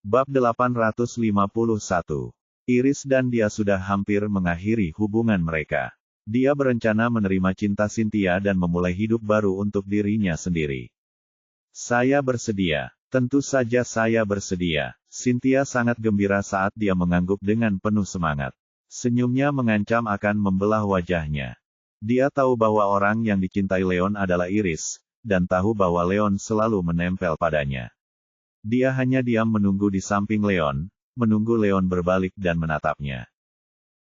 Bab 851. Iris dan dia sudah hampir mengakhiri hubungan mereka. Dia berencana menerima cinta Cynthia dan memulai hidup baru untuk dirinya sendiri. Saya bersedia. Tentu saja saya bersedia. Cynthia sangat gembira saat dia mengangguk dengan penuh semangat. Senyumnya mengancam akan membelah wajahnya. Dia tahu bahwa orang yang dicintai Leon adalah Iris, dan tahu bahwa Leon selalu menempel padanya. Dia hanya diam menunggu di samping Leon, menunggu Leon berbalik dan menatapnya.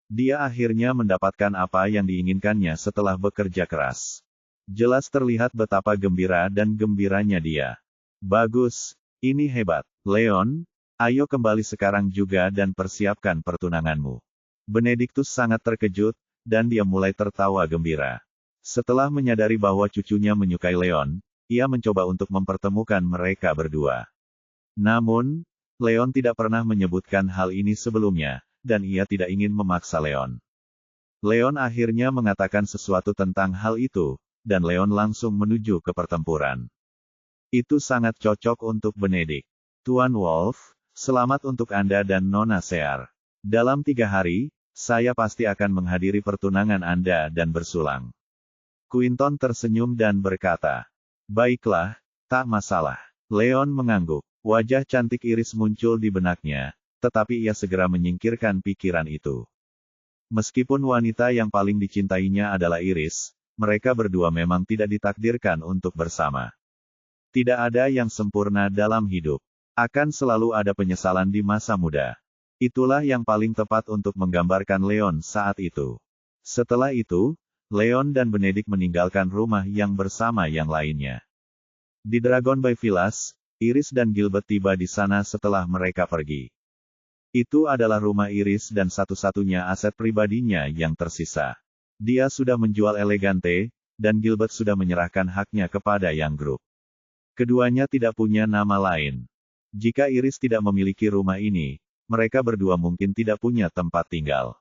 Dia akhirnya mendapatkan apa yang diinginkannya setelah bekerja keras. Jelas terlihat betapa gembira dan gembiranya dia. Bagus, ini hebat. Leon, ayo kembali sekarang juga dan persiapkan pertunanganmu. Benedictus sangat terkejut, dan dia mulai tertawa gembira. Setelah menyadari bahwa cucunya menyukai Leon, ia mencoba untuk mempertemukan mereka berdua. Namun, Leon tidak pernah menyebutkan hal ini sebelumnya, dan ia tidak ingin memaksa Leon. Leon akhirnya mengatakan sesuatu tentang hal itu, dan Leon langsung menuju ke pertempuran. Itu sangat cocok untuk Benedict. Tuan Wolf, selamat untuk Anda dan Nona Sear. Dalam 3 hari, saya pasti akan menghadiri pertunangan Anda dan bersulang. Quinton tersenyum dan berkata, baiklah, tak masalah. Leon mengangguk. Wajah cantik Iris muncul di benaknya, tetapi ia segera menyingkirkan pikiran itu. Meskipun wanita yang paling dicintainya adalah Iris, mereka berdua memang tidak ditakdirkan untuk bersama. Tidak ada yang sempurna dalam hidup. Akan selalu ada penyesalan di masa muda. Itulah yang paling tepat untuk menggambarkan Leon saat itu. Setelah itu, Leon dan Benedict meninggalkan rumah yang bersama yang lainnya. Di Dragon Bay Villas, Iris dan Gilbert tiba di sana setelah mereka pergi. Itu adalah rumah Iris dan satu-satunya aset pribadinya yang tersisa. Dia sudah menjual Elegante, dan Gilbert sudah menyerahkan haknya kepada Young Group. Keduanya tidak punya nama lain. Jika Iris tidak memiliki rumah ini, mereka berdua mungkin tidak punya tempat tinggal.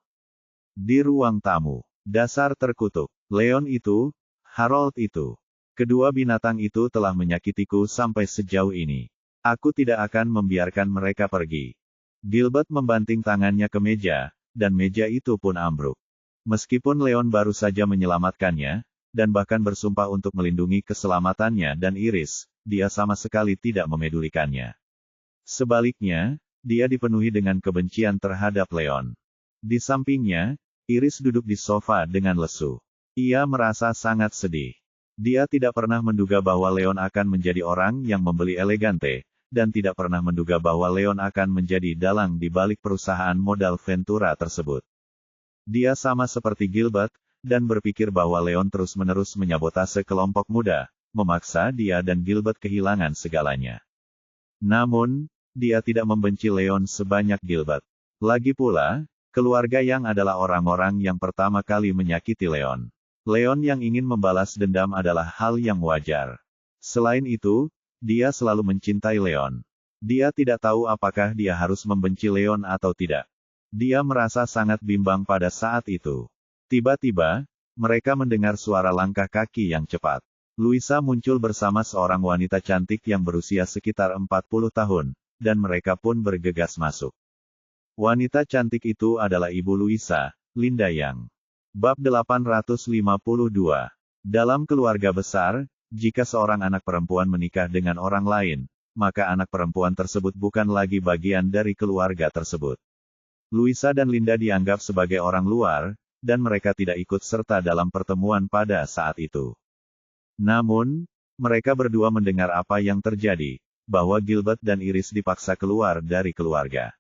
Di ruang tamu, dasar terkutuk, Leon itu, Harold itu. Kedua binatang itu telah menyakitiku sampai sejauh ini. Aku tidak akan membiarkan mereka pergi. Gilbert membanting tangannya ke meja, dan meja itu pun ambruk. Meskipun Leon baru saja menyelamatkannya, dan bahkan bersumpah untuk melindungi keselamatannya dan Iris, dia sama sekali tidak memedulikannya. Sebaliknya, dia dipenuhi dengan kebencian terhadap Leon. Di sampingnya, Iris duduk di sofa dengan lesu. Ia merasa sangat sedih. Dia tidak pernah menduga bahwa Leon akan menjadi orang yang membeli Elegante, dan tidak pernah menduga bahwa Leon akan menjadi dalang di balik perusahaan modal Ventura tersebut. Dia sama seperti Gilbert, dan berpikir bahwa Leon terus-menerus menyabotase kelompok muda, memaksa dia dan Gilbert kehilangan segalanya. Namun, dia tidak membenci Leon sebanyak Gilbert. Lagi pula, keluarga Yang adalah orang-orang yang pertama kali menyakiti Leon. Leon yang ingin membalas dendam adalah hal yang wajar. Selain itu, dia selalu mencintai Leon. Dia tidak tahu apakah dia harus membenci Leon atau tidak. Dia merasa sangat bimbang pada saat itu. Tiba-tiba, mereka mendengar suara langkah kaki yang cepat. Louisa muncul bersama seorang wanita cantik yang berusia sekitar 40 tahun, dan mereka pun bergegas masuk. Wanita cantik itu adalah Ibu Louisa, Linda Yang. Bab 852. Dalam keluarga besar, jika seorang anak perempuan menikah dengan orang lain, maka anak perempuan tersebut bukan lagi bagian dari keluarga tersebut. Louisa dan Linda dianggap sebagai orang luar, dan mereka tidak ikut serta dalam pertemuan pada saat itu. Namun, mereka berdua mendengar apa yang terjadi, bahwa Gilbert dan Iris dipaksa keluar dari keluarga.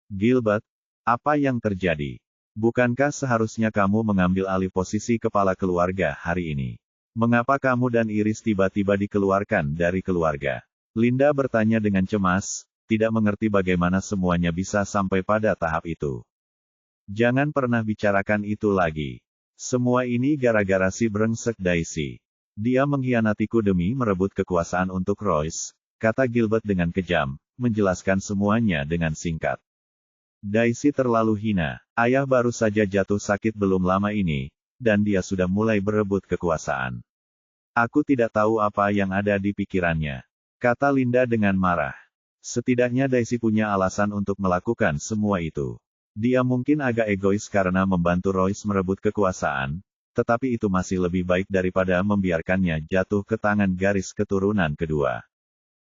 Gilbert, apa yang terjadi? Bukankah seharusnya kamu mengambil alih posisi kepala keluarga hari ini? Mengapa kamu dan Iris tiba-tiba dikeluarkan dari keluarga? Linda bertanya dengan cemas, tidak mengerti bagaimana semuanya bisa sampai pada tahap itu. Jangan pernah bicarakan itu lagi. Semua ini gara-gara si brengsek Daisy. Dia mengkhianatiku demi merebut kekuasaan untuk Royce, kata Gilbert dengan kejam, menjelaskan semuanya dengan singkat. Daisy terlalu hina. Ayah baru saja jatuh sakit belum lama ini, dan dia sudah mulai berebut kekuasaan. Aku tidak tahu apa yang ada di pikirannya, kata Linda dengan marah. Setidaknya Daisy punya alasan untuk melakukan semua itu. Dia mungkin agak egois karena membantu Royce merebut kekuasaan, tetapi itu masih lebih baik daripada membiarkannya jatuh ke tangan garis keturunan kedua.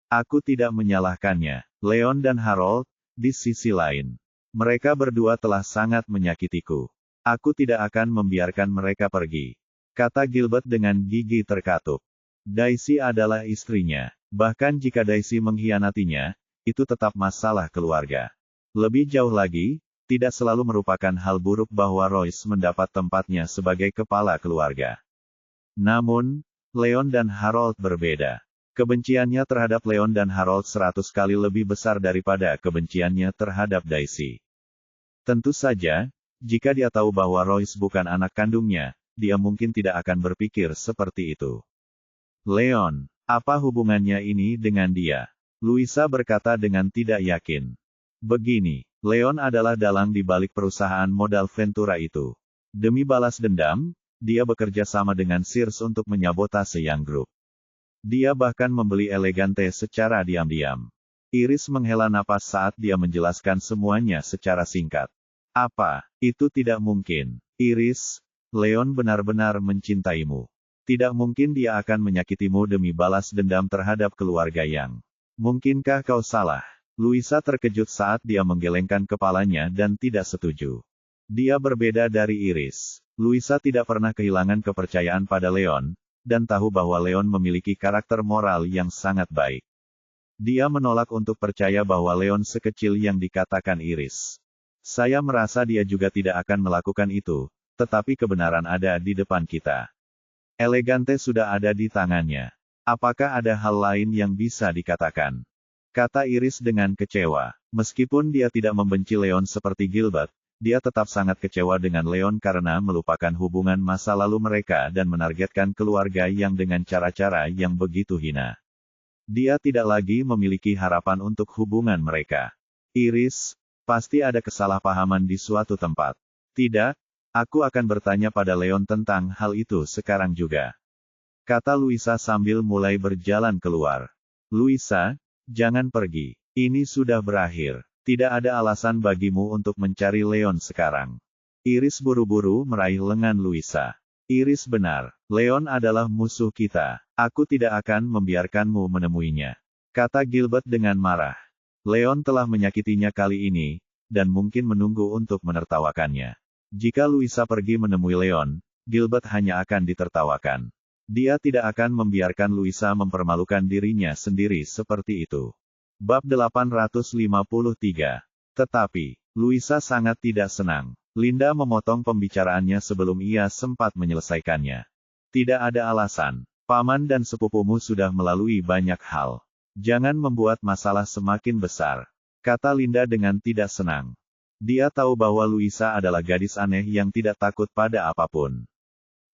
Aku tidak menyalahkannya, Leon dan Harold. Di sisi lain, mereka berdua telah sangat menyakitiku. Aku tidak akan membiarkan mereka pergi, kata Gilbert dengan gigi terkatup. Daisy adalah istrinya. Bahkan jika Daisy mengkhianatinya, itu tetap masalah keluarga. Lebih jauh lagi, tidak selalu merupakan hal buruk bahwa Royce mendapat tempatnya sebagai kepala keluarga. Namun, Leon dan Harold berbeda. Kebenciannya terhadap Leon dan Harold 100 kali lebih besar daripada kebenciannya terhadap Daisy. Tentu saja, jika dia tahu bahwa Royce bukan anak kandungnya, dia mungkin tidak akan berpikir seperti itu. Leon, apa hubungannya ini dengan dia? Louisa berkata dengan tidak yakin. Begini, Leon adalah dalang di balik perusahaan modal Ventura itu. Demi balas dendam, dia bekerja sama dengan Sears untuk menyabotase Young Group. Dia bahkan membeli Elegante secara diam-diam. Iris menghela napas saat dia menjelaskan semuanya secara singkat. Apa, itu tidak mungkin. Iris, Leon benar-benar mencintaimu. Tidak mungkin dia akan menyakitimu demi balas dendam terhadap keluarga Yang. Mungkinkah kau salah? Louisa terkejut saat dia menggelengkan kepalanya dan tidak setuju. Dia berbeda dari Iris. Louisa tidak pernah kehilangan kepercayaan pada Leon, dan tahu bahwa Leon memiliki karakter moral yang sangat baik. Dia menolak untuk percaya bahwa Leon sekecil yang dikatakan Iris. Saya merasa dia juga tidak akan melakukan itu, tetapi kebenaran ada di depan kita. Elegante sudah ada di tangannya. Apakah ada hal lain yang bisa dikatakan? Kata Iris dengan kecewa. Meskipun dia tidak membenci Leon seperti Gilbert, dia tetap sangat kecewa dengan Leon karena melupakan hubungan masa lalu mereka dan menargetkan keluarga yang dengan cara-cara yang begitu hina. Dia tidak lagi memiliki harapan untuk hubungan mereka. Iris, pasti ada kesalahpahaman di suatu tempat. Tidak, aku akan bertanya pada Leon tentang hal itu sekarang juga. Kata Louisa sambil mulai berjalan keluar. Louisa, jangan pergi. Ini sudah berakhir. Tidak ada alasan bagimu untuk mencari Leon sekarang. Iris buru-buru meraih lengan Louisa. Iris benar. Leon adalah musuh kita. Aku tidak akan membiarkanmu menemuinya. Kata Gilbert dengan marah. Leon telah menyakitinya kali ini, dan mungkin menunggu untuk menertawakannya. Jika Louisa pergi menemui Leon, Gilbert hanya akan ditertawakan. Dia tidak akan membiarkan Louisa mempermalukan dirinya sendiri seperti itu. Bab 853. Tetapi, Louisa sangat tidak senang. Linda memotong pembicaraannya sebelum ia sempat menyelesaikannya. Tidak ada alasan. Paman dan sepupumu sudah melalui banyak hal. Jangan membuat masalah semakin besar. Kata Linda dengan tidak senang. Dia tahu bahwa Louisa adalah gadis aneh yang tidak takut pada apapun.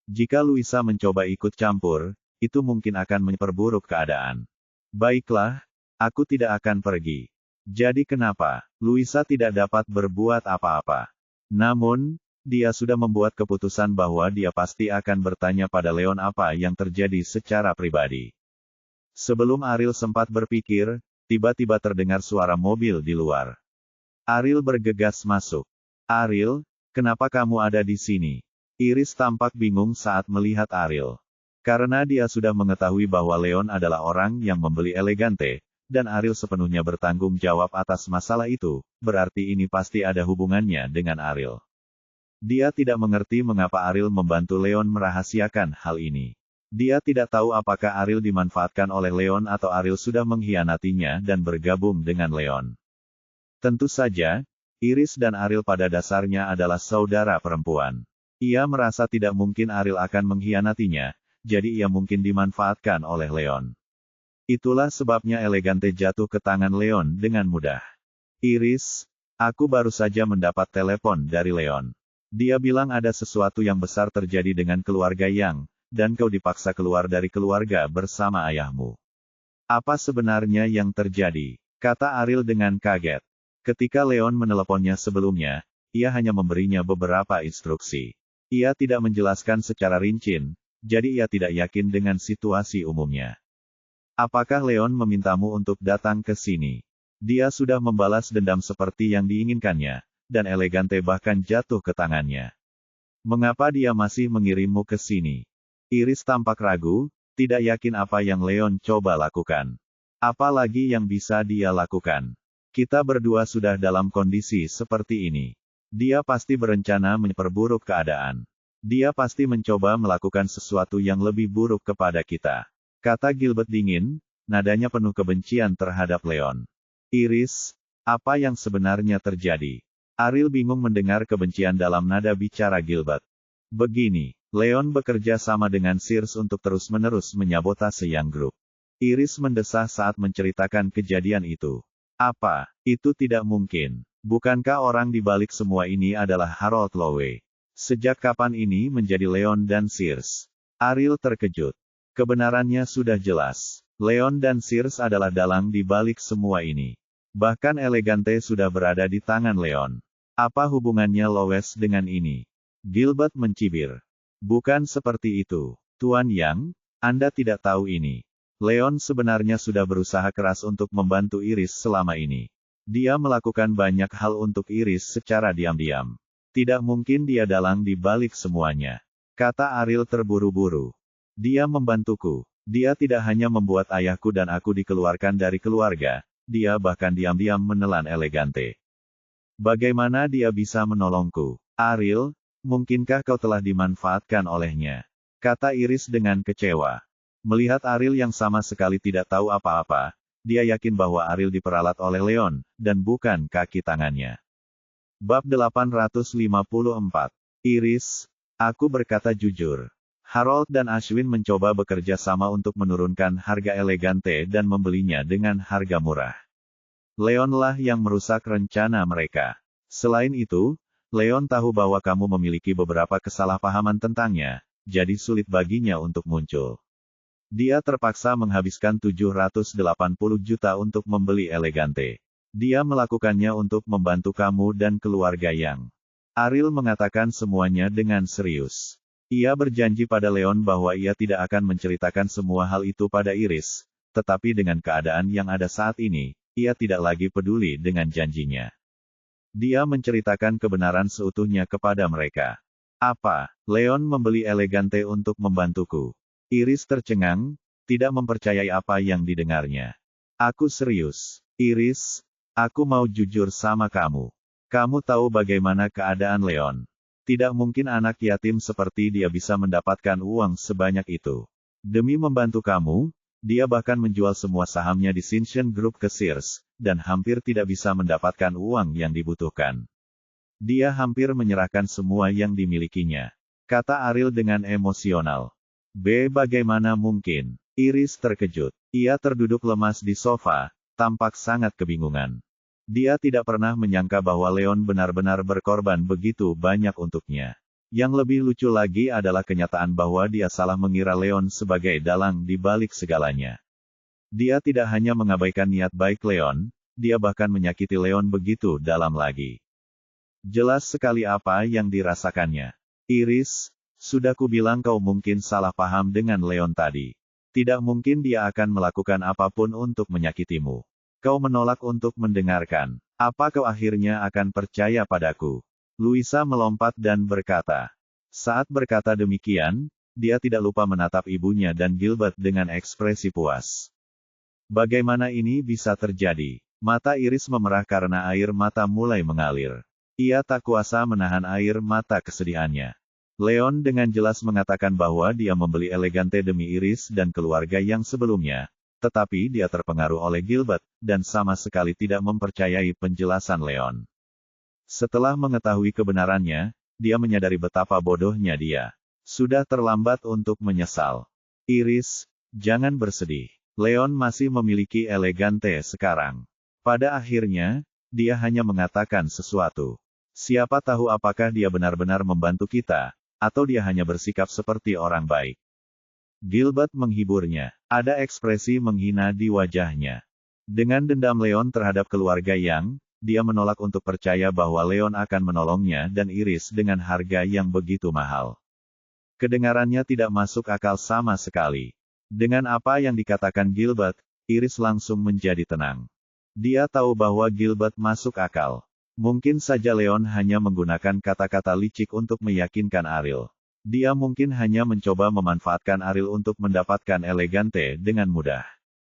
Jika Louisa mencoba ikut campur, itu mungkin akan memperburuk keadaan. Baiklah, aku tidak akan pergi. Jadi kenapa, Louisa tidak dapat berbuat apa-apa? Namun, dia sudah membuat keputusan bahwa dia pasti akan bertanya pada Leon apa yang terjadi secara pribadi. Sebelum Ariel sempat berpikir, tiba-tiba terdengar suara mobil di luar. Ariel bergegas masuk. Ariel, kenapa kamu ada di sini? Iris tampak bingung saat melihat Ariel. Karena dia sudah mengetahui bahwa Leon adalah orang yang membeli Elegante, dan Ariel sepenuhnya bertanggung jawab atas masalah itu, berarti ini pasti ada hubungannya dengan Ariel. Dia tidak mengerti mengapa Ariel membantu Leon merahasiakan hal ini. Dia tidak tahu apakah Ariel dimanfaatkan oleh Leon atau Ariel sudah mengkhianatinya dan bergabung dengan Leon. Tentu saja, Iris dan Ariel pada dasarnya adalah saudara perempuan. Ia merasa tidak mungkin Ariel akan mengkhianatinya, jadi ia mungkin dimanfaatkan oleh Leon. Itulah sebabnya Elegante jatuh ke tangan Leon dengan mudah. Iris, aku baru saja mendapat telepon dari Leon. Dia bilang ada sesuatu yang besar terjadi dengan keluarga Yang, dan kau dipaksa keluar dari keluarga bersama ayahmu. Apa sebenarnya yang terjadi? Kata Ariel dengan kaget. Ketika Leon meneleponnya sebelumnya, ia hanya memberinya beberapa instruksi. Ia tidak menjelaskan secara rinci, jadi ia tidak yakin dengan situasi umumnya. Apakah Leon memintamu untuk datang ke sini? Dia sudah membalas dendam seperti yang diinginkannya, dan Elegante bahkan jatuh ke tangannya. Mengapa dia masih mengirimmu ke sini? Iris tampak ragu, tidak yakin apa yang Leon coba lakukan. Apa lagi yang bisa dia lakukan? Kita berdua sudah dalam kondisi seperti ini. Dia pasti berencana memperburuk keadaan. Dia pasti mencoba melakukan sesuatu yang lebih buruk kepada kita. Kata Gilbert dingin, nadanya penuh kebencian terhadap Leon. Iris, apa yang sebenarnya terjadi? Ariel bingung mendengar kebencian dalam nada bicara Gilbert. Begini, Leon bekerja sama dengan Sears untuk terus-menerus menyabotase Young Group. Iris mendesah saat menceritakan kejadian itu. Apa? Itu tidak mungkin. Bukankah orang di balik semua ini adalah Harold Lowe? Sejak kapan ini menjadi Leon dan Sears? Ariel terkejut. Kebenarannya sudah jelas. Leon dan Sears adalah dalang di balik semua ini. Bahkan Elegante sudah berada di tangan Leon. Apa hubungannya Lois dengan ini? Gilbert mencibir. Bukan seperti itu. Tuan Yang, Anda tidak tahu ini. Leon sebenarnya sudah berusaha keras untuk membantu Iris selama ini. Dia melakukan banyak hal untuk Iris secara diam-diam. Tidak mungkin dia dalang di balik semuanya. Kata Ariel terburu-buru. Dia membantuku. Dia tidak hanya membuat ayahku dan aku dikeluarkan dari keluarga, dia bahkan diam-diam menelan Elegante. Bagaimana dia bisa menolongku? Ariel, mungkinkah kau telah dimanfaatkan olehnya? Kata Iris dengan kecewa. Melihat Ariel yang sama sekali tidak tahu apa-apa, dia yakin bahwa Ariel diperalat oleh Leon, dan bukan kaki tangannya. Bab 854. Iris, aku berkata jujur. Harold dan Ashwin mencoba bekerja sama untuk menurunkan harga Elegante dan membelinya dengan harga murah. Leonlah yang merusak rencana mereka. Selain itu, Leon tahu bahwa kamu memiliki beberapa kesalahpahaman tentangnya, jadi sulit baginya untuk muncul. Dia terpaksa menghabiskan 780 juta untuk membeli Elegante. Dia melakukannya untuk membantu kamu dan keluarga Yang. Ariel mengatakan semuanya dengan serius. Ia berjanji pada Leon bahwa ia tidak akan menceritakan semua hal itu pada Iris, tetapi dengan keadaan yang ada saat ini, ia tidak lagi peduli dengan janjinya. Dia menceritakan kebenaran seutuhnya kepada mereka. Apa? Leon membeli Elegante untuk membantuku. Iris tercengang, tidak mempercayai apa yang didengarnya. Aku serius. Iris, aku mau jujur sama kamu. Kamu tahu bagaimana keadaan Leon. Tidak mungkin anak yatim seperti dia bisa mendapatkan uang sebanyak itu. Demi membantu kamu, dia bahkan menjual semua sahamnya di Sinchen Group ke Sears, dan hampir tidak bisa mendapatkan uang yang dibutuhkan. Dia hampir menyerahkan semua yang dimilikinya. Kata Ariel dengan emosional. Bagaimana mungkin? Iris terkejut. Ia terduduk lemas di sofa, tampak sangat kebingungan. Dia tidak pernah menyangka bahwa Leon benar-benar berkorban begitu banyak untuknya. Yang lebih lucu lagi adalah kenyataan bahwa dia salah mengira Leon sebagai dalang di balik segalanya. Dia tidak hanya mengabaikan niat baik Leon, dia bahkan menyakiti Leon begitu dalam lagi. Jelas sekali apa yang dirasakannya. Iris, sudah kubilang kau mungkin salah paham dengan Leon tadi. Tidak mungkin dia akan melakukan apapun untuk menyakitimu. Kau menolak untuk mendengarkan. Apa kau akhirnya akan percaya padaku? Luisa melompat dan berkata. Saat berkata demikian, dia tidak lupa menatap ibunya dan Gilbert dengan ekspresi puas. Bagaimana ini bisa terjadi? Mata Iris memerah karena air mata mulai mengalir. Ia tak kuasa menahan air mata kesedihannya. Leon dengan jelas mengatakan bahwa dia membeli Elegante demi Iris dan keluarga yang sebelumnya. Tetapi dia terpengaruh oleh Gilbert, dan sama sekali tidak mempercayai penjelasan Leon. Setelah mengetahui kebenarannya, dia menyadari betapa bodohnya dia. Sudah terlambat untuk menyesal. Iris, jangan bersedih. Leon masih memiliki Elegante sekarang. Pada akhirnya, dia hanya mengatakan sesuatu. Siapa tahu apakah dia benar-benar membantu kita, atau dia hanya bersikap seperti orang baik. Gilbert menghiburnya. Ada ekspresi menghina di wajahnya. Dengan dendam Leon terhadap keluarga Yang, dia menolak untuk percaya bahwa Leon akan menolongnya dan Iris dengan harga yang begitu mahal. Kedengarannya tidak masuk akal sama sekali. Dengan apa yang dikatakan Gilbert, Iris langsung menjadi tenang. Dia tahu bahwa Gilbert masuk akal. Mungkin saja Leon hanya menggunakan kata-kata licik untuk meyakinkan Ariel. Dia mungkin hanya mencoba memanfaatkan Ariel untuk mendapatkan Elegante dengan mudah.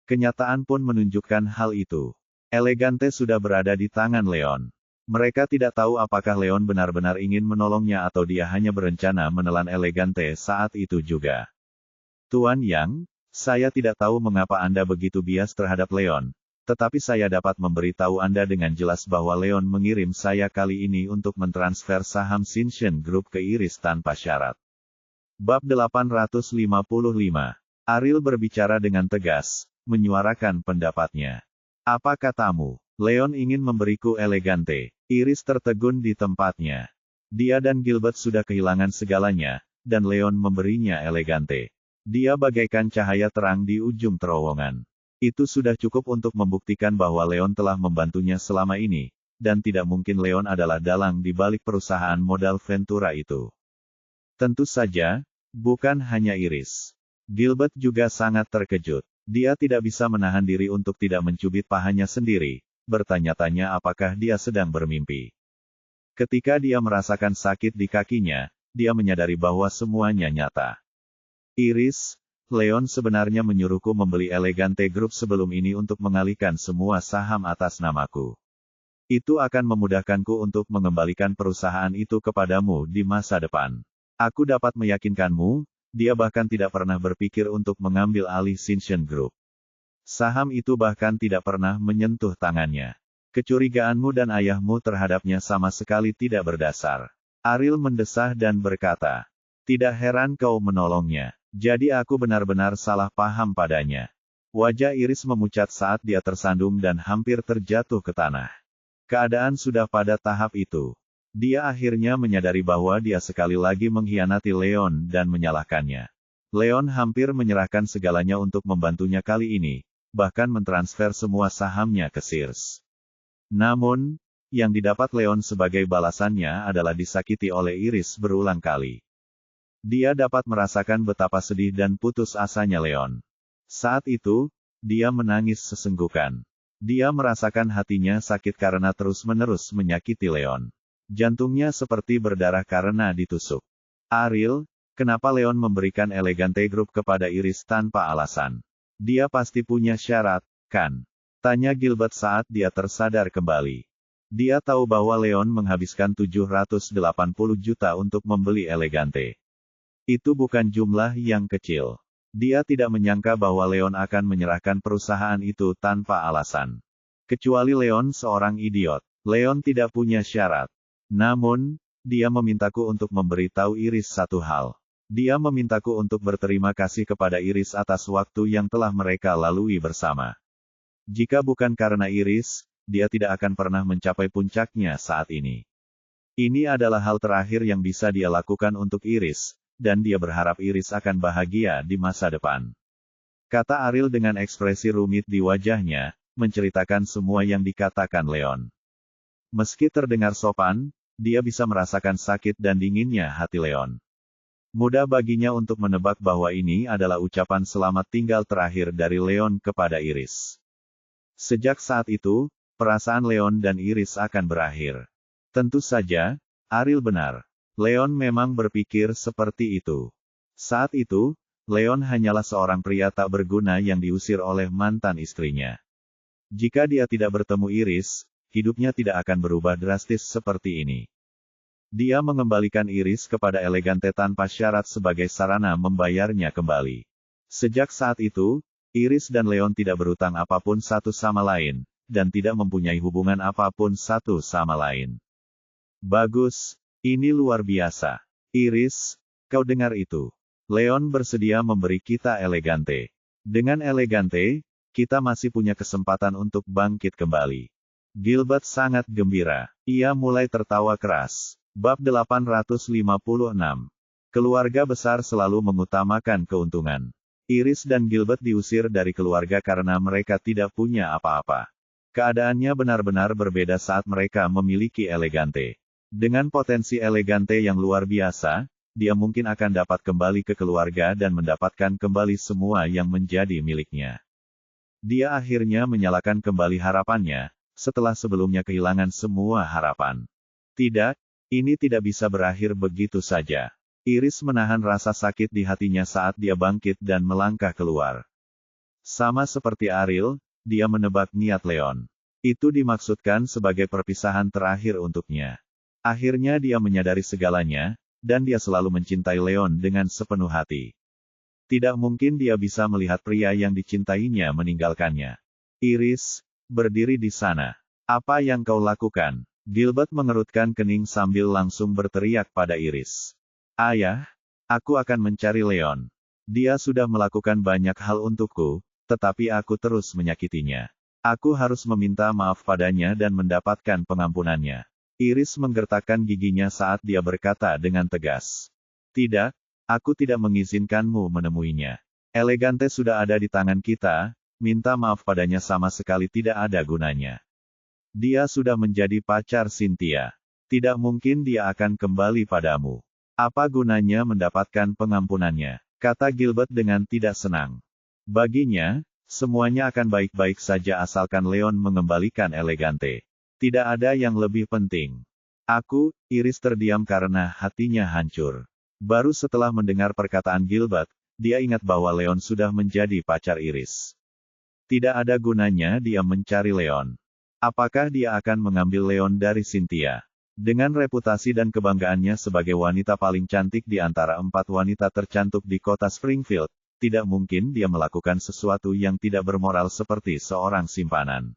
Kenyataan pun menunjukkan hal itu. Elegante sudah berada di tangan Leon. Mereka tidak tahu apakah Leon benar-benar ingin menolongnya atau dia hanya berencana menelan Elegante saat itu juga. Tuan Yang, saya tidak tahu mengapa Anda begitu bias terhadap Leon. Tetapi saya dapat memberitahu Anda dengan jelas bahwa Leon mengirim saya kali ini untuk mentransfer saham Shinshin Group ke Iris tanpa syarat. Bab 855. Ariel berbicara dengan tegas, menyuarakan pendapatnya. Apa katamu? Leon ingin memberiku Elegante. Iris tertegun di tempatnya. Dia dan Gilbert sudah kehilangan segalanya, dan Leon memberinya Elegante. Dia bagaikan cahaya terang di ujung terowongan. Itu sudah cukup untuk membuktikan bahwa Leon telah membantunya selama ini, dan tidak mungkin Leon adalah dalang di balik perusahaan modal Ventura itu. Tentu saja, bukan hanya Iris. Gilbert juga sangat terkejut. Dia tidak bisa menahan diri untuk tidak mencubit pahanya sendiri, bertanya-tanya apakah dia sedang bermimpi. Ketika dia merasakan sakit di kakinya, dia menyadari bahwa semuanya nyata. Iris, Leon sebenarnya menyuruhku membeli Elegante Group sebelum ini untuk mengalihkan semua saham atas namaku. Itu akan memudahkanku untuk mengembalikan perusahaan itu kepadamu di masa depan. Aku dapat meyakinkanmu, dia bahkan tidak pernah berpikir untuk mengambil alih Shinshin Group. Saham itu bahkan tidak pernah menyentuh tangannya. Kecurigaanmu dan ayahmu terhadapnya sama sekali tidak berdasar. Ariel mendesah dan berkata, tidak heran kau menolongnya. Jadi aku benar-benar salah paham padanya. Wajah Iris memucat saat dia tersandung dan hampir terjatuh ke tanah. Keadaan sudah pada tahap itu. Dia akhirnya menyadari bahwa dia sekali lagi mengkhianati Leon dan menyalahkannya. Leon hampir menyerahkan segalanya untuk membantunya kali ini, bahkan mentransfer semua sahamnya ke Sears. Namun, yang didapat Leon sebagai balasannya adalah disakiti oleh Iris berulang kali. Dia dapat merasakan betapa sedih dan putus asanya Leon. Saat itu, dia menangis sesenggukan. Dia merasakan hatinya sakit karena terus-menerus menyakiti Leon. Jantungnya seperti berdarah karena ditusuk. Ariel, kenapa Leon memberikan Elegante Group kepada Iris tanpa alasan? Dia pasti punya syarat, kan? Tanya Gilbert saat dia tersadar kembali. Dia tahu bahwa Leon menghabiskan 780 juta untuk membeli Elegante. Itu bukan jumlah yang kecil. Dia tidak menyangka bahwa Leon akan menyerahkan perusahaan itu tanpa alasan. Kecuali Leon seorang idiot. Leon tidak punya syarat. Namun, dia memintaku untuk memberitahu Iris satu hal. Dia memintaku untuk berterima kasih kepada Iris atas waktu yang telah mereka lalui bersama. Jika bukan karena Iris, dia tidak akan pernah mencapai puncaknya saat ini. Ini adalah hal terakhir yang bisa dia lakukan untuk Iris, dan dia berharap Iris akan bahagia di masa depan. Kata Ariel dengan ekspresi rumit di wajahnya, menceritakan semua yang dikatakan Leon. Meski terdengar sopan, dia bisa merasakan sakit dan dinginnya hati Leon. Mudah baginya untuk menebak bahwa ini adalah ucapan selamat tinggal terakhir dari Leon kepada Iris. Sejak saat itu, perasaan Leon dan Iris akan berakhir. Tentu saja, Ariel benar. Leon memang berpikir seperti itu. Saat itu, Leon hanyalah seorang pria tak berguna yang diusir oleh mantan istrinya. Jika dia tidak bertemu Iris, hidupnya tidak akan berubah drastis seperti ini. Dia mengembalikan Iris kepada Elegante tanpa syarat sebagai sarana membayarnya kembali. Sejak saat itu, Iris dan Leon tidak berutang apapun satu sama lain, dan tidak mempunyai hubungan apapun satu sama lain. Bagus. Ini luar biasa. Iris, kau dengar itu? Leon bersedia memberi kita Elegante. Dengan Elegante, kita masih punya kesempatan untuk bangkit kembali. Gilbert sangat gembira. Ia mulai tertawa keras. Bab 856. Keluarga besar selalu mengutamakan keuntungan. Iris dan Gilbert diusir dari keluarga karena mereka tidak punya apa-apa. Keadaannya benar-benar berbeda saat mereka memiliki Elegante. Dengan potensi Elegante yang luar biasa, dia mungkin akan dapat kembali ke keluarga dan mendapatkan kembali semua yang menjadi miliknya. Dia akhirnya menyalakan kembali harapannya, setelah sebelumnya kehilangan semua harapan. Tidak, ini tidak bisa berakhir begitu saja. Iris menahan rasa sakit di hatinya saat dia bangkit dan melangkah keluar. Sama seperti Ariel, dia menebak niat Leon. Itu dimaksudkan sebagai perpisahan terakhir untuknya. Akhirnya dia menyadari segalanya, dan dia selalu mencintai Leon dengan sepenuh hati. Tidak mungkin dia bisa melihat pria yang dicintainya meninggalkannya. Iris, berdiri di sana. Apa yang kau lakukan? Gilbert mengerutkan kening sambil langsung berteriak pada Iris. Ayah, aku akan mencari Leon. Dia sudah melakukan banyak hal untukku, tetapi aku terus menyakitinya. Aku harus meminta maaf padanya dan mendapatkan pengampunannya. Iris menggertakkan giginya saat dia berkata dengan tegas. Tidak, aku tidak mengizinkanmu menemuinya. Elegante sudah ada di tangan kita, minta maaf padanya sama sekali tidak ada gunanya. Dia sudah menjadi pacar Cynthia. Tidak mungkin dia akan kembali padamu. Apa gunanya mendapatkan pengampunannya? Kata Gilbert dengan tidak senang. Baginya, semuanya akan baik-baik saja asalkan Leon mengembalikan Elegante. Tidak ada yang lebih penting. Iris terdiam karena hatinya hancur. Baru setelah mendengar perkataan Gilbert, dia ingat bahwa Leon sudah menjadi pacar Iris. Tidak ada gunanya dia mencari Leon. Apakah dia akan mengambil Leon dari Cynthia? Dengan reputasi dan kebanggaannya sebagai wanita paling cantik di antara 4 wanita tercantik di kota Springfield, tidak mungkin dia melakukan sesuatu yang tidak bermoral seperti seorang simpanan.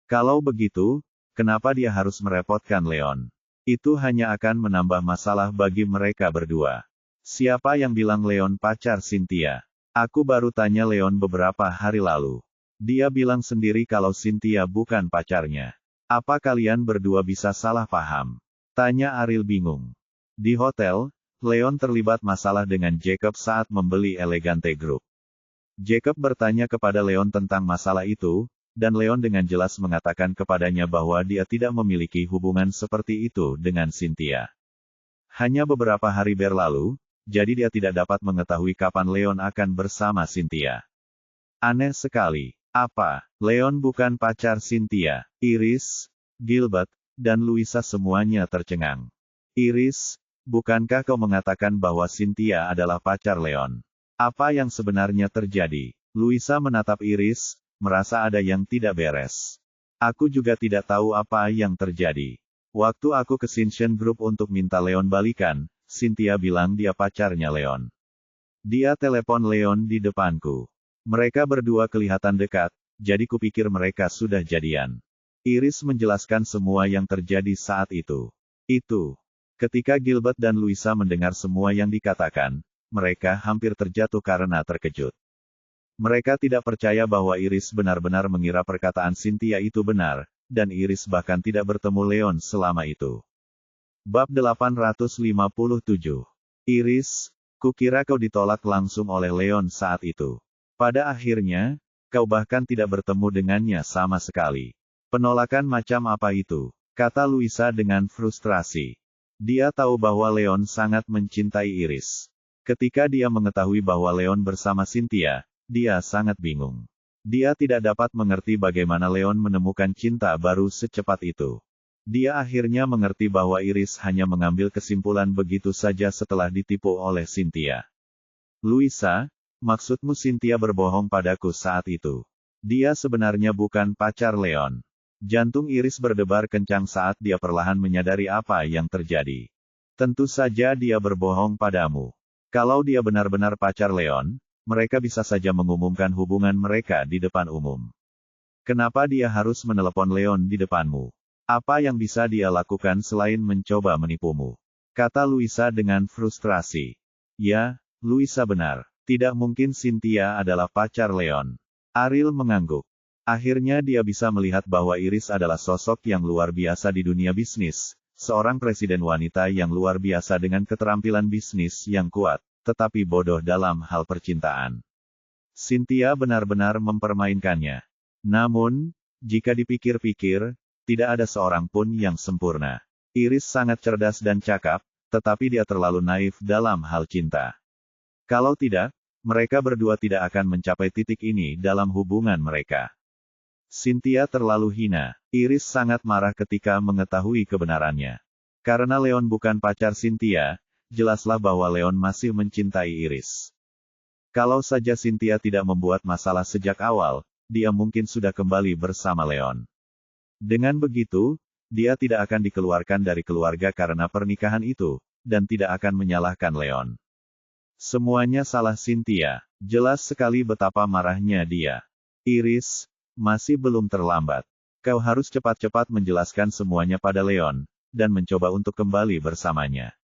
Kalau begitu, kenapa dia harus merepotkan Leon? Itu hanya akan menambah masalah bagi mereka berdua. Siapa yang bilang Leon pacar Cynthia? Aku baru tanya Leon beberapa hari lalu. Dia bilang sendiri kalau Cynthia bukan pacarnya. Apa kalian berdua bisa salah paham? Tanya Ariel bingung. Di hotel, Leon terlibat masalah dengan Jacob saat membeli Elegante Group. Jacob bertanya kepada Leon tentang masalah itu, dan Leon dengan jelas mengatakan kepadanya bahwa dia tidak memiliki hubungan seperti itu dengan Cynthia. Hanya beberapa hari berlalu, jadi dia tidak dapat mengetahui kapan Leon akan bersama Cynthia. Aneh sekali. Apa? Leon bukan pacar Cynthia. Iris, Gilbert, dan Louisa semuanya tercengang. Iris, bukankah kau mengatakan bahwa Cynthia adalah pacar Leon? Apa yang sebenarnya terjadi? Louisa menatap Iris, merasa ada yang tidak beres. Aku juga tidak tahu apa yang terjadi. Waktu aku ke Cinchen Group untuk minta Leon balikan, Cynthia bilang dia pacarnya Leon. Dia telepon Leon di depanku. Mereka berdua kelihatan dekat, jadi kupikir mereka sudah jadian. Iris menjelaskan semua yang terjadi saat itu. Ketika Gilbert dan Louisa mendengar semua yang dikatakan, mereka hampir terjatuh karena terkejut. Mereka tidak percaya bahwa Iris benar-benar mengira perkataan Cynthia itu benar, dan Iris bahkan tidak bertemu Leon selama itu. Bab 857. Iris, kukira kau ditolak langsung oleh Leon saat itu. Pada akhirnya, kau bahkan tidak bertemu dengannya sama sekali. Penolakan macam apa itu? Kata Louisa dengan frustrasi. Dia tahu bahwa Leon sangat mencintai Iris. Ketika dia mengetahui bahwa Leon bersama Cynthia, dia sangat bingung. Dia tidak dapat mengerti bagaimana Leon menemukan cinta baru secepat itu. Dia akhirnya mengerti bahwa Iris hanya mengambil kesimpulan begitu saja setelah ditipu oleh Cynthia. Louisa, maksudmu Cynthia berbohong padaku saat itu? Dia sebenarnya bukan pacar Leon. Jantung Iris berdebar kencang saat dia perlahan menyadari apa yang terjadi. Tentu saja dia berbohong padamu. Kalau dia benar-benar pacar Leon, mereka bisa saja mengumumkan hubungan mereka di depan umum. Kenapa dia harus menelepon Leon di depanmu? Apa yang bisa dia lakukan selain mencoba menipumu? Kata Louisa dengan frustrasi. Ya, Louisa benar. Tidak mungkin Cynthia adalah pacar Leon. Ariel mengangguk. Akhirnya dia bisa melihat bahwa Iris adalah sosok yang luar biasa di dunia bisnis. Seorang presiden wanita yang luar biasa dengan keterampilan bisnis yang kuat, tetapi bodoh dalam hal percintaan. Cynthia benar-benar mempermainkannya. Namun, jika dipikir-pikir, tidak ada seorang pun yang sempurna. Iris sangat cerdas dan cakap, tetapi dia terlalu naif dalam hal cinta. Kalau tidak, mereka berdua tidak akan mencapai titik ini dalam hubungan mereka. Cynthia terlalu hina. Iris sangat marah ketika mengetahui kebenarannya. Karena Leon bukan pacar Cynthia, jelaslah bahwa Leon masih mencintai Iris. Kalau saja Cynthia tidak membuat masalah sejak awal, dia mungkin sudah kembali bersama Leon. Dengan begitu, dia tidak akan dikeluarkan dari keluarga karena pernikahan itu, dan tidak akan menyalahkan Leon. Semuanya salah Cynthia. Jelas sekali betapa marahnya dia. Iris, masih belum terlambat. Kau harus cepat-cepat menjelaskan semuanya pada Leon, dan mencoba untuk kembali bersamanya.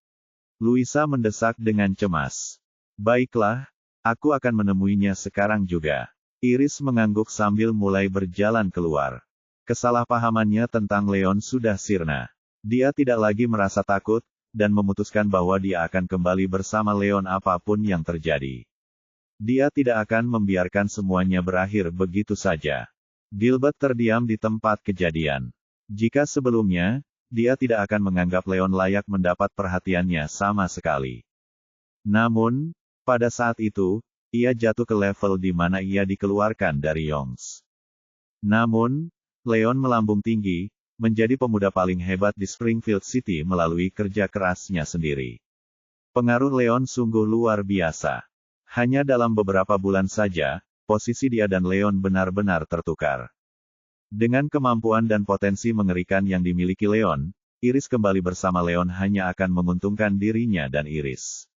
Louisa mendesak dengan cemas. Baiklah, aku akan menemuinya sekarang juga. Iris mengangguk sambil mulai berjalan keluar. Kesalahpahamannya tentang Leon sudah sirna. Dia tidak lagi merasa takut, dan memutuskan bahwa dia akan kembali bersama Leon apapun yang terjadi. Dia tidak akan membiarkan semuanya berakhir begitu saja. Gilbert terdiam di tempat kejadian. Jika sebelumnya, dia tidak akan menganggap Leon layak mendapat perhatiannya sama sekali. Namun, pada saat itu, ia jatuh ke level di mana ia dikeluarkan dari Yongs. Namun, Leon melambung tinggi, menjadi pemuda paling hebat di Springfield City melalui kerja kerasnya sendiri. Pengaruh Leon sungguh luar biasa. Hanya dalam beberapa bulan saja, posisi dia dan Leon benar-benar tertukar. Dengan kemampuan dan potensi mengerikan yang dimiliki Leon, Iris kembali bersama Leon hanya akan menguntungkan dirinya dan Iris.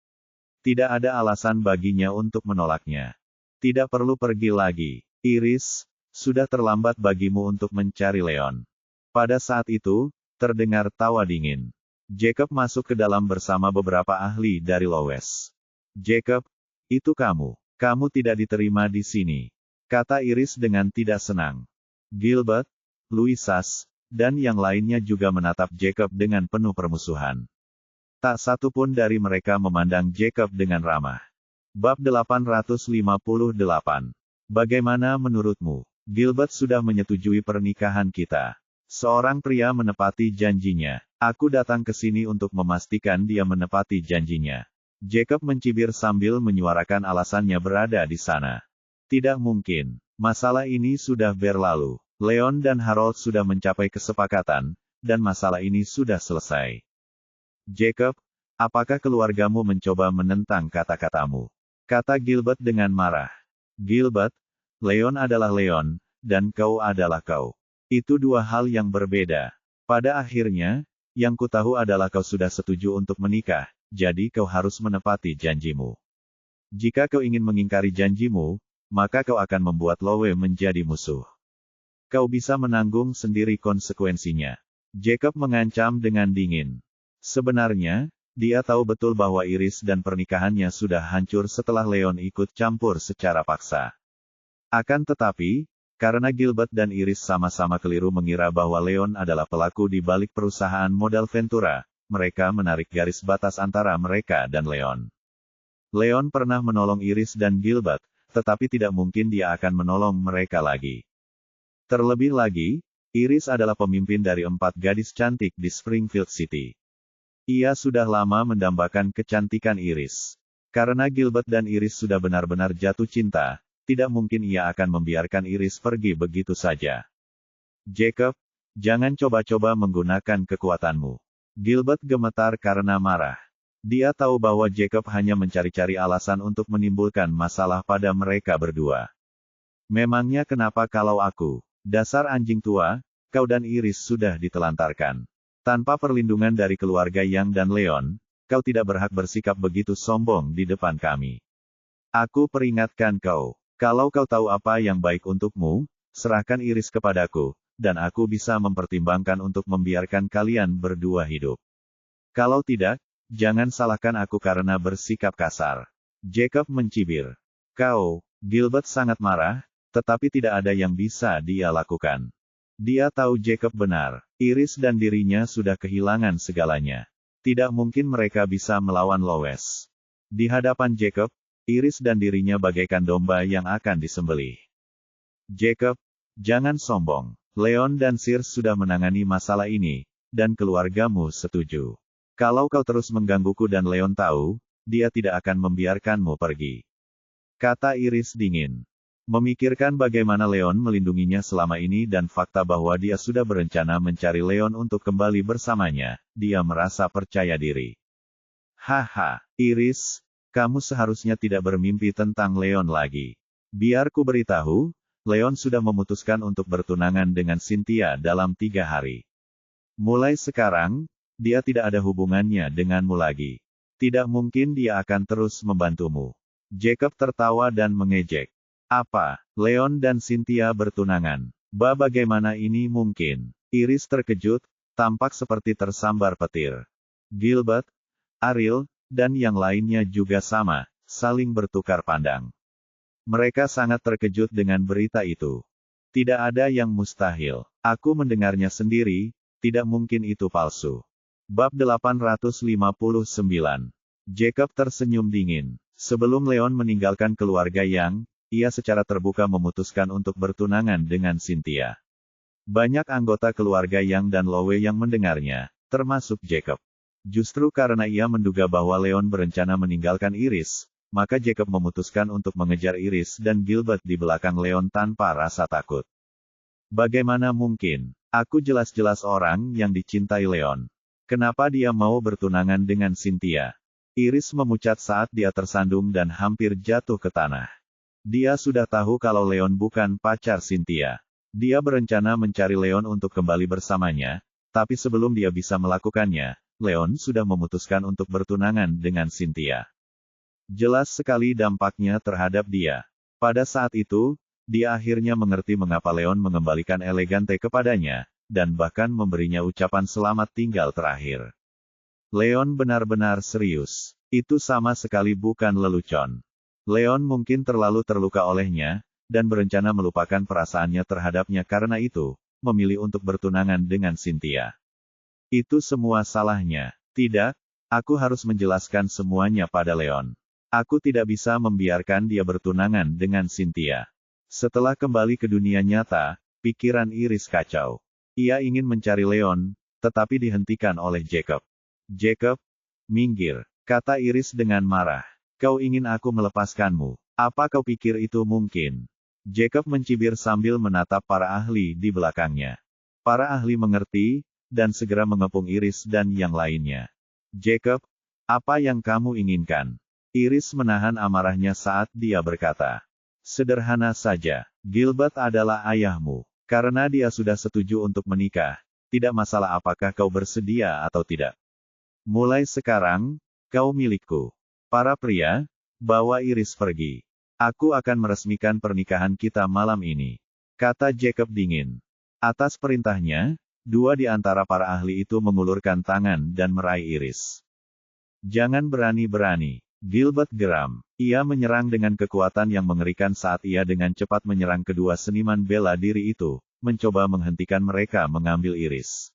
Tidak ada alasan baginya untuk menolaknya. Tidak perlu pergi lagi. Iris, sudah terlambat bagimu untuk mencari Leon. Pada saat itu, terdengar tawa dingin. Jacob masuk ke dalam bersama beberapa ahli dari Lowes. Jacob, itu kamu. Kamu tidak diterima di sini, kata Iris dengan tidak senang. Gilbert, Louisas, dan yang lainnya juga menatap Jacob dengan penuh permusuhan. Tak satu pun dari mereka memandang Jacob dengan ramah. Bab 858. Bagaimana menurutmu? Gilbert sudah menyetujui pernikahan kita. Seorang pria menepati janjinya. Aku datang ke sini untuk memastikan dia menepati janjinya. Jacob mencibir sambil menyuarakan alasannya berada di sana. Tidak mungkin. Masalah ini sudah berlalu. Leon dan Harold sudah mencapai kesepakatan, dan masalah ini sudah selesai. Jacob, apakah keluargamu mencoba menentang kata-katamu? Kata Gilbert dengan marah. Gilbert, Leon adalah Leon, dan kau adalah kau. Itu dua hal yang berbeda. Pada akhirnya, yang ku tahu adalah kau sudah setuju untuk menikah. Jadi kau harus menepati janjimu. Jika kau ingin mengingkari janjimu, maka kau akan membuat Lowe menjadi musuh. Kau bisa menanggung sendiri konsekuensinya. Jacob mengancam dengan dingin. Sebenarnya, dia tahu betul bahwa Iris dan pernikahannya sudah hancur setelah Leon ikut campur secara paksa. Akan tetapi, karena Gilbert dan Iris sama-sama keliru mengira bahwa Leon adalah pelaku di balik perusahaan modal Ventura, mereka menarik garis batas antara mereka dan Leon. Leon pernah menolong Iris dan Gilbert, tetapi tidak mungkin dia akan menolong mereka lagi. Terlebih lagi, Iris adalah pemimpin dari 4 gadis cantik di Springfield City. Ia sudah lama mendambakan kecantikan Iris. Karena Gilbert dan Iris sudah benar-benar jatuh cinta, tidak mungkin ia akan membiarkan Iris pergi begitu saja. Jacob, jangan coba-coba menggunakan kekuatanmu. Gilbert gemetar karena marah. Dia tahu bahwa Jacob hanya mencari-cari alasan untuk menimbulkan masalah pada mereka berdua. Memangnya kenapa kalau aku, dasar anjing tua, kau dan Iris sudah ditelantarkan. Tanpa perlindungan dari keluarga Yang dan Leon, kau tidak berhak bersikap begitu sombong di depan kami. Aku peringatkan kau, kalau kau tahu apa yang baik untukmu, serahkan Iris kepadaku, dan aku bisa mempertimbangkan untuk membiarkan kalian berdua hidup. Kalau tidak, jangan salahkan aku karena bersikap kasar. Jacob mencibir. Kau, Gilbert sangat marah, tetapi tidak ada yang bisa dia lakukan. Dia tahu Jacob benar. Iris dan dirinya sudah kehilangan segalanya. Tidak mungkin mereka bisa melawan Lois. Di hadapan Jacob, Iris dan dirinya bagaikan domba yang akan disembelih. Jacob, jangan sombong. Leon dan Circe sudah menangani masalah ini, dan keluargamu setuju. Kalau kau terus menggangguku dan Leon tahu, dia tidak akan membiarkanmu pergi. kata Iris dingin. Memikirkan bagaimana Leon melindunginya selama ini dan fakta bahwa dia sudah berencana mencari Leon untuk kembali bersamanya, dia merasa percaya diri. Haha, Iris, kamu seharusnya tidak bermimpi tentang Leon lagi. Biar ku beritahu, Leon sudah memutuskan untuk bertunangan dengan Cynthia dalam 3 hari. Mulai sekarang, dia tidak ada hubungannya denganmu lagi. Tidak mungkin dia akan terus membantumu. Jacob tertawa dan mengejek. Apa, Leon dan Cynthia bertunangan? Bagaimana ini mungkin? Iris terkejut, tampak seperti tersambar petir. Gilbert, Ariel, dan yang lainnya juga sama, saling bertukar pandang. Mereka sangat terkejut dengan berita itu. Tidak ada yang mustahil. Aku mendengarnya sendiri, tidak mungkin itu palsu. Bab 859. Jacob tersenyum dingin. Sebelum Leon meninggalkan keluarga Yang, ia secara terbuka memutuskan untuk bertunangan dengan Cynthia. Banyak anggota keluarga Yang dan Lowe yang mendengarnya, termasuk Jacob. Justru karena ia menduga bahwa Leon berencana meninggalkan Iris, maka Jacob memutuskan untuk mengejar Iris dan Gilbert di belakang Leon tanpa rasa takut. Bagaimana mungkin? Aku jelas-jelas orang yang dicintai Leon. Kenapa dia mau bertunangan dengan Cynthia? Iris memucat saat dia tersandung dan hampir jatuh ke tanah. Dia sudah tahu kalau Leon bukan pacar Cynthia. Dia berencana mencari Leon untuk kembali bersamanya, tapi sebelum dia bisa melakukannya, Leon sudah memutuskan untuk bertunangan dengan Cynthia. Jelas sekali dampaknya terhadap dia. Pada saat itu, dia akhirnya mengerti mengapa Leon mengembalikan Elegante kepadanya, dan bahkan memberinya ucapan selamat tinggal terakhir. Leon benar-benar serius. Itu sama sekali bukan lelucon. Leon mungkin terlalu terluka olehnya, dan berencana melupakan perasaannya terhadapnya karena itu, memilih untuk bertunangan dengan Cynthia. Itu semua salahnya. Tidak, aku harus menjelaskan semuanya pada Leon. Aku tidak bisa membiarkan dia bertunangan dengan Cynthia. Setelah kembali ke dunia nyata, pikiran Iris kacau. Ia ingin mencari Leon, tetapi dihentikan oleh Jacob. Jacob, minggir, kata Iris dengan marah. Kau ingin aku melepaskanmu. Apa kau pikir itu mungkin? Jacob mencibir sambil menatap para ahli di belakangnya. Para ahli mengerti, dan segera mengepung Iris dan yang lainnya. Jacob, apa yang kamu inginkan? Iris menahan amarahnya saat dia berkata. Sederhana saja, Gilbert adalah ayahmu. Karena dia sudah setuju untuk menikah, tidak masalah apakah kau bersedia atau tidak. Mulai sekarang, kau milikku. Para pria, bawa Iris pergi. Aku akan meresmikan pernikahan kita malam ini, kata Jacob dingin. Atas perintahnya, 2 di antara para ahli itu mengulurkan tangan dan meraih Iris. Jangan berani-berani, Gilbert geram. Ia menyerang dengan kekuatan yang mengerikan saat ia dengan cepat menyerang kedua seniman bela diri itu, mencoba menghentikan mereka mengambil Iris.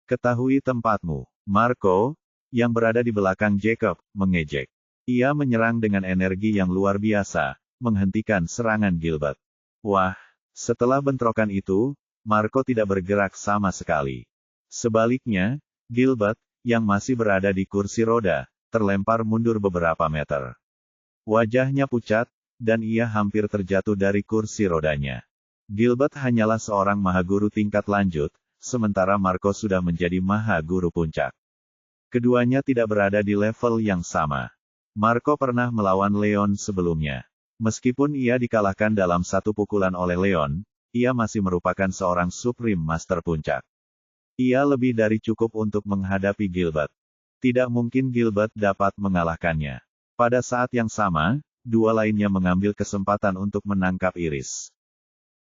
Ketahui tempatmu, Marco, yang berada di belakang Jacob, mengejek. Ia menyerang dengan energi yang luar biasa, menghentikan serangan Gilbert. Wah, setelah bentrokan itu, Marco tidak bergerak sama sekali. Sebaliknya, Gilbert, yang masih berada di kursi roda, terlempar mundur beberapa meter. Wajahnya pucat, dan ia hampir terjatuh dari kursi rodanya. Gilbert hanyalah seorang mahaguru tingkat lanjut, sementara Marco sudah menjadi mahaguru puncak. Keduanya tidak berada di level yang sama. Marco pernah melawan Leon sebelumnya. Meskipun ia dikalahkan dalam 1 pukulan oleh Leon, ia masih merupakan seorang Supreme Master Puncak. Ia lebih dari cukup untuk menghadapi Gilbert. Tidak mungkin Gilbert dapat mengalahkannya. Pada saat yang sama, 2 lainnya mengambil kesempatan untuk menangkap Iris.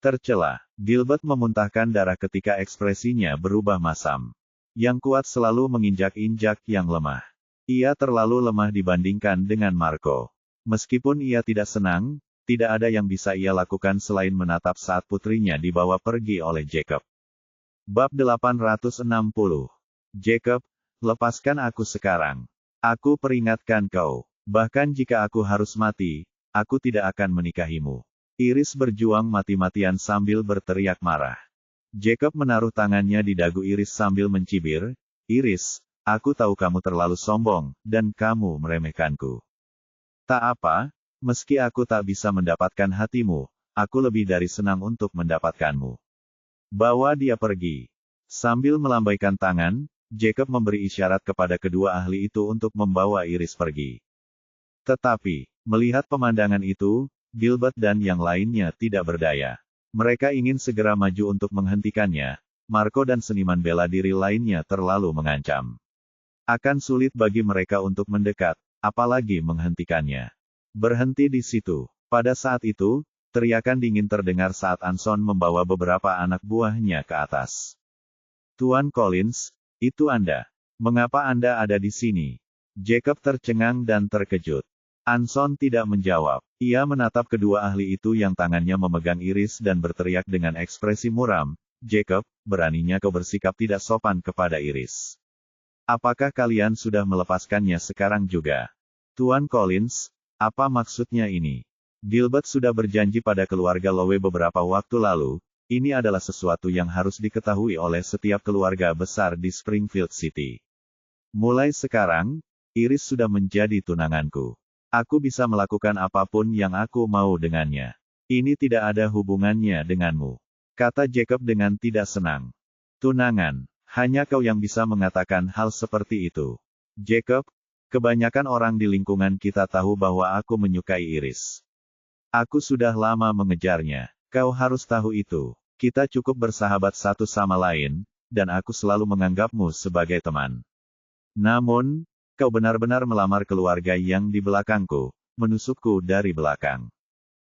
Tercela, Gilbert memuntahkan darah ketika ekspresinya berubah masam. Yang kuat selalu menginjak-injak yang lemah. Ia terlalu lemah dibandingkan dengan Marco. Meskipun ia tidak senang, tidak ada yang bisa ia lakukan selain menatap saat putrinya dibawa pergi oleh Jacob. Bab 860. Jacob, lepaskan aku sekarang. Aku peringatkan kau, bahkan jika aku harus mati, aku tidak akan menikahimu. Iris berjuang mati-matian sambil berteriak marah. Jacob menaruh tangannya di dagu Iris sambil mencibir, Iris, aku tahu kamu terlalu sombong, dan kamu meremehkanku. Tak apa, Meski aku tak bisa mendapatkan hatimu, aku lebih dari senang untuk mendapatkanmu. Bawa dia pergi. Sambil melambaikan tangan, Jacob memberi isyarat kepada kedua ahli itu untuk membawa Iris pergi. Tetapi, melihat pemandangan itu, Gilbert dan yang lainnya tidak berdaya. Mereka ingin segera maju untuk menghentikannya. Marco dan seniman bela diri lainnya terlalu mengancam. Akan sulit bagi mereka untuk mendekat, apalagi menghentikannya. Berhenti di situ. Pada saat itu, teriakan dingin terdengar saat Anson membawa beberapa anak buahnya ke atas. Tuan Collins, itu Anda. Mengapa Anda ada di sini? Jacob tercengang dan terkejut. Anson tidak menjawab. Ia menatap kedua ahli itu yang tangannya memegang Iris dan berteriak dengan ekspresi muram, Jacob, beraninya kau bersikap tidak sopan kepada Iris. Apakah kalian sudah melepaskannya sekarang juga? Tuan Collins, apa maksudnya ini? Gilbert sudah berjanji pada keluarga Lowe beberapa waktu lalu, ini adalah sesuatu yang harus diketahui oleh setiap keluarga besar di Springfield City. Mulai sekarang, Iris sudah menjadi tunanganku. Aku bisa melakukan apapun yang aku mau dengannya. Ini tidak ada hubungannya denganmu. Kata Jacob dengan tidak senang. Tunangan, hanya kau yang bisa mengatakan hal seperti itu. Jacob, kebanyakan orang di lingkungan kita tahu bahwa aku menyukai Iris. Aku sudah lama mengejarnya. Kau harus tahu itu. Kita cukup bersahabat satu sama lain, dan aku selalu menganggapmu sebagai teman. Namun, kau benar-benar melamar keluarga yang di belakangku, menusukku dari belakang.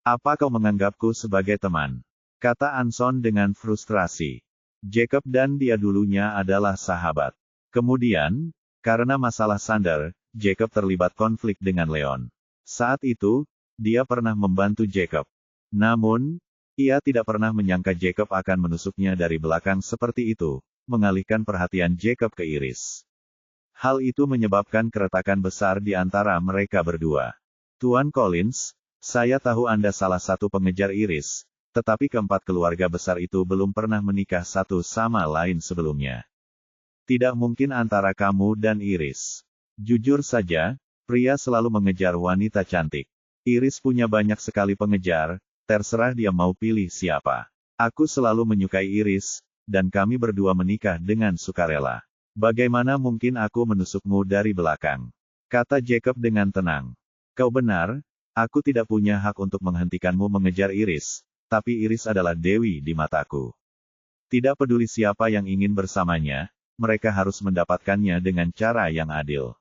Apa kau menganggapku sebagai teman? Kata Anson dengan frustrasi. Jacob dan dia dulunya adalah sahabat. Kemudian, karena masalah Sander, Jacob terlibat konflik dengan Leon. Saat itu, dia pernah membantu Jacob. Namun, ia tidak pernah menyangka Jacob akan menusuknya dari belakang seperti itu, mengalihkan perhatian Jacob ke Iris. Hal itu menyebabkan keretakan besar di antara mereka berdua. Tuan Collins, saya tahu Anda salah satu pengejar Iris, tetapi keempat keluarga besar itu belum pernah menikah satu sama lain sebelumnya. Tidak mungkin antara kamu dan Iris. Jujur saja, pria selalu mengejar wanita cantik. Iris punya banyak sekali pengejar, terserah dia mau pilih siapa. Aku selalu menyukai Iris, dan kami berdua menikah dengan sukarela. Bagaimana mungkin aku menusukmu dari belakang? Kata Jacob dengan tenang. Kau benar, aku tidak punya hak untuk menghentikanmu mengejar Iris, tapi Iris adalah dewi di mataku. Tidak peduli siapa yang ingin bersamanya, mereka harus mendapatkannya dengan cara yang adil.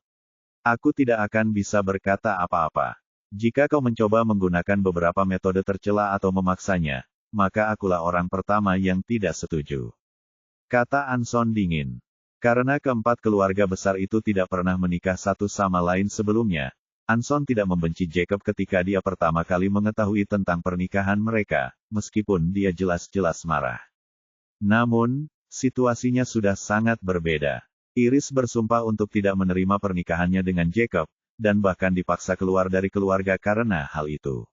Aku tidak akan bisa berkata apa-apa. Jika kau mencoba menggunakan beberapa metode tercela atau memaksanya, maka akulah orang pertama yang tidak setuju. Kata Anson dingin. Karena keempat keluarga besar itu tidak pernah menikah satu sama lain sebelumnya, Anson tidak membenci Jacob ketika dia pertama kali mengetahui tentang pernikahan mereka, meskipun dia jelas-jelas marah. Namun, situasinya sudah sangat berbeda. Iris bersumpah untuk tidak menerima pernikahannya dengan Jacob, dan bahkan dipaksa keluar dari keluarga karena hal itu.